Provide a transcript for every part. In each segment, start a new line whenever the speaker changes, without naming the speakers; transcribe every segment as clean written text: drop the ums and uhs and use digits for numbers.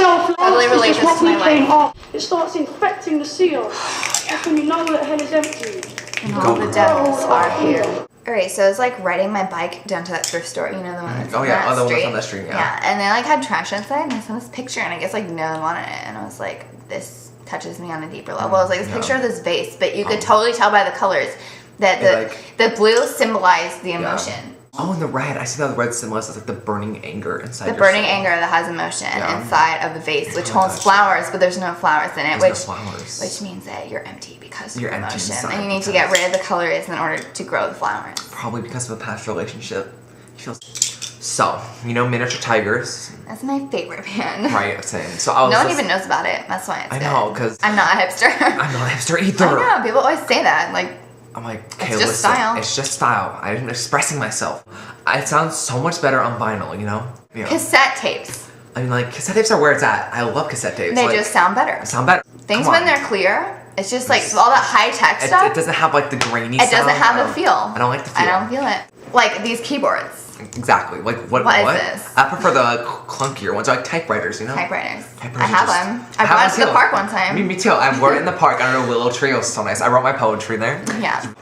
self-love
Totally
is just what we
relates to my
came
life.
off. It starts infecting the seal. That's when you know that hell is empty.
And all the devils are here. Alright, so I was like riding my bike down to that thrift store, you know, the one that's on that
the one
street.
that's on that street,
Yeah, and they like had trash outside, and I saw this picture, and I guess like no one wanted it, and I was like, this touches me on a deeper level. I was like, this picture of this vase, but you could totally tell by the colors that the blue symbolized the emotion.
Oh, and the red. I see that the red symbolizes like the burning anger inside.
The burning anger that has emotion inside of the vase, which holds flowers, but there's no flowers in it, which means that you're empty because of your emotion, and you need to get rid of the colors in order to grow the flowers.
Probably because of a past relationship. So, you know, miniature tigers.
That's my favorite band.
Right, same. So I was
no one even knows about it. That's why it's good.
I know, because
I'm not a hipster.
I'm not a hipster either.
I know, people always say that. Like,
I'm like, okay,
it's just style.
It's just style. I'm expressing myself. It sounds so much better on vinyl, you know?
Cassette tapes.
I mean, like, cassette tapes are where it's at. I love cassette tapes.
They just sound better.
Sound better.
Things when they're clear, it's just like all that high-tech stuff.
It doesn't have like the grainy sound.
It doesn't have the feel.
I don't like the feel.
I don't feel it. Like these keyboards.
Exactly. Like what
is this?
I prefer the clunkier ones, like typewriters, you know?
Typewriters. I have them. I brought it to the park one time.
Me too. I wore it in the park under a willow tree. It was so nice. I wrote my poetry there.
Yeah.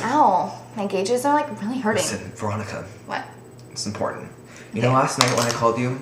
Ow. My gauges are like really hurting.
Listen, Veronica.
What?
It's important. You know last night when I called you?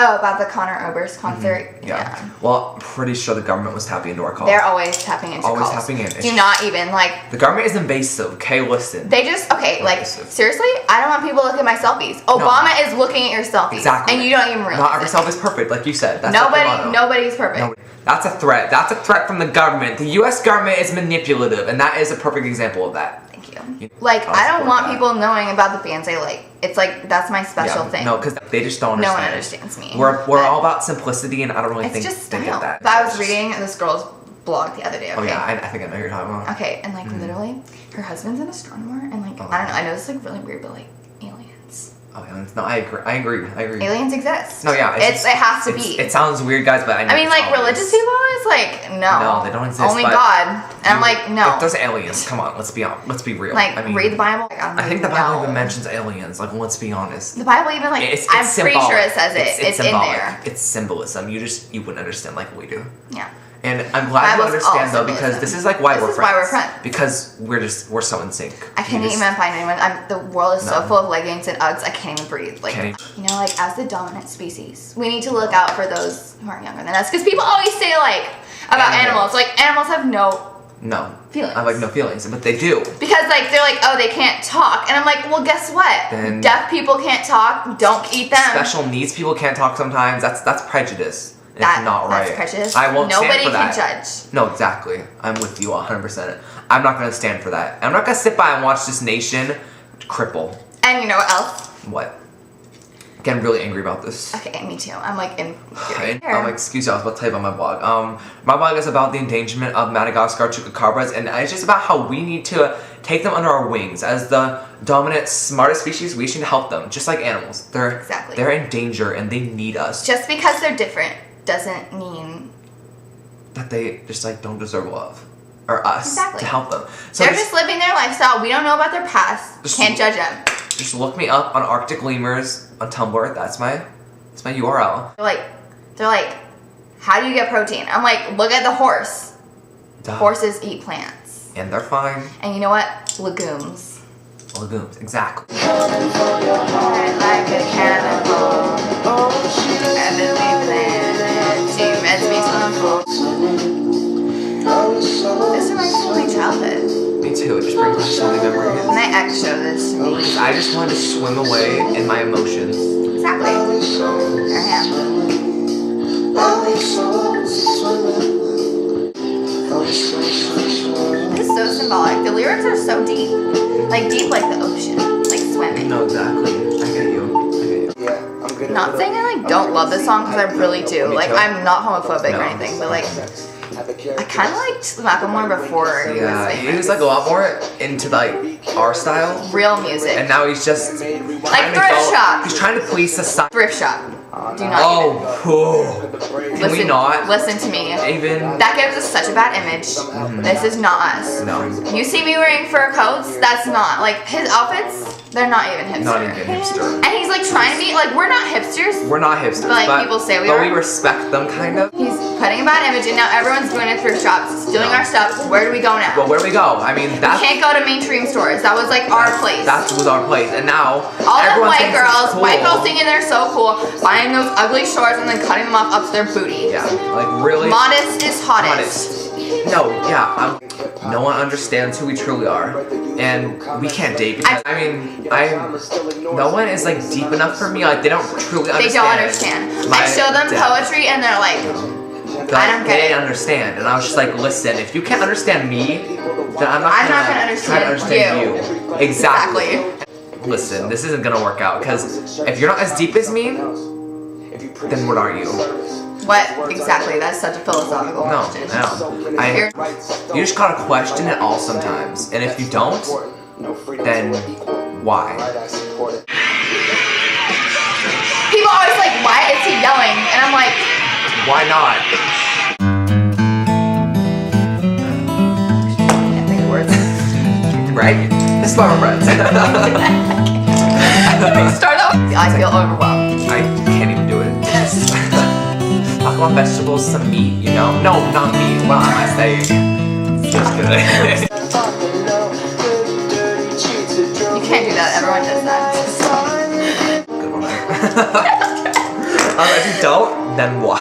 Oh, about the Conor Oberst concert?
Yeah. Well, I'm pretty sure the government was tapping into our calls.
They're always tapping into calls.
Always tapping in.
Do not even, like...
The government is invasive, okay? Listen.
They just... Okay, like, seriously? I don't want people to look at my selfies. Obama is looking at your selfies.
Exactly.
And you don't even realize
Not every selfie is perfect, like you said. That's
Nobody's perfect.
That's a threat. That's a threat from the government. The U.S. government is manipulative, and that is a perfect example of that.
Thank you. Like, I don't want people knowing about the bands I like. It's like, that's my special thing.
No, because they just don't understand.
No one understands me.
We're all about simplicity, and I don't really think they get that.
But I was reading this girl's blog the other day, okay?
Oh yeah, I think I know who you're talking about.
Okay, and like literally, her husband's an astronomer, and like, I don't know, I know this is like really weird, but like, aliens.
Oh, aliens. No, I agree.
Aliens exist.
No, yeah.
It has to be.
It sounds weird, guys, but
I mean, like, religious people is like, no.
No, they don't exist.
Only God. And I'm like, no.
If there's aliens, come on, let's be real.
Like,
I mean,
read the Bible.
I think the Bible even mentions aliens. Like, let's be honest.
The Bible even like, I'm pretty sure it says it. It's in there.
It's symbolism. You wouldn't understand like we do.
Yeah.
And I'm glad you understand though, because this is like why we're friends.
This is why we're friends.
Because we're so in sync.
I can't even find anyone. The world is so full of leggings and Uggs, I can't even breathe. Like, you know, like as the dominant species, we need to look out for those who are younger than us. Because people always say like about animals, like animals have no feelings.
I have like no feelings, but they do.
Because like they're like, oh, they can't talk, and I'm like, well, guess what?
Then
deaf people can't talk. Don't eat them.
Special needs people can't talk sometimes. That's prejudice. It's not right.
That's prejudice.
I won't stand for that.
Nobody can judge.
No, exactly. I'm with you 100%. I'm not going to stand for that. I'm not going to sit by and watch this nation cripple.
And you know what else?
What? Getting really angry about this.
Okay, me too. I'm like
excuse you, I was about to tell you about my blog. My blog is about the endangerment of Madagascar chupacabras, and it's just about how we need to take them under our wings. As the dominant, smartest species, we should help them, just like animals. They're in danger, and they need us.
Just because they're different doesn't mean
that they just like don't deserve love or us to help them. So
they're just living their lifestyle. We don't know about their past. Can't judge them.
Just look me up on Arctic lemurs on Tumblr. That's my URL.
They're like, how do you get protein? I'm like, look at the horse.
Duh.
Horses eat plants.
And they're fine.
And you know what? Legumes.
Legumes, exactly.
Like a cannonball. This reminds me of my childhood.
Me too, it just brings back so many memories.
My ex showed this to me.
I just wanted to swim away in my emotions.
Exactly. Or him. This is so symbolic. The lyrics are so deep. Like deep like the ocean. Like swimming.
No, exactly. I get you.
Yeah, I'm good. Not saying I like don't love this song, because I really do. Like I'm not homophobic or anything, but like I kind of liked Macklemore before he was famous.
He was like a lot more into like our style.
Real music.
And now he's just
like thrift shop.
He's trying to police society.
Thrift shop. Do not
Can we not?
Listen to me.
Even
that gives us such a bad image. This is not us.
No.
You see me wearing fur coats? That's not. Like his outfits They're not even hipster.
Not even hipster.
And he's like trying to be like, we're not hipsters.
We're not hipsters,
But like people say we are.
But we respect them, kind of.
He's putting a bad image, and now everyone's going to thrift shops, stealing our stuff. Where do we go now?
Well, where do we go? I mean, that's...
We can't go to mainstream stores. That was like our place.
That was our place, and now
all the
everyone
white
thinks it's
girls,
cool.
white girls thinking they're so cool, buying those ugly shorts and then cutting them off up to their booty.
Yeah, like really.
Modest is hottest.
No, yeah, no one understands who we truly are, and we can't date because no one is like deep enough for me. Like they don't truly understand.
They don't understand. I show them poetry and they're like, I don't get it.
They didn't understand, and I was just like, listen, if you can't understand me, then I'm not gonna understand you. Exactly. Listen, this isn't gonna work out because if you're not as deep as me, then what are you?
What exactly? That's such a philosophical question.
No. You just gotta question it all sometimes, and if you don't, then why?
People always like, why is he yelling? And I'm like,
why not?
Can't think of words.
Right? This is why we're friends.
Start off. I feel overwhelmed.
I can't even do it. Talk about vegetables, some meat, you know? No, not meat. What am I saying? Just kidding.
You can't do that. Everyone does that.
Good one. If you don't, then what?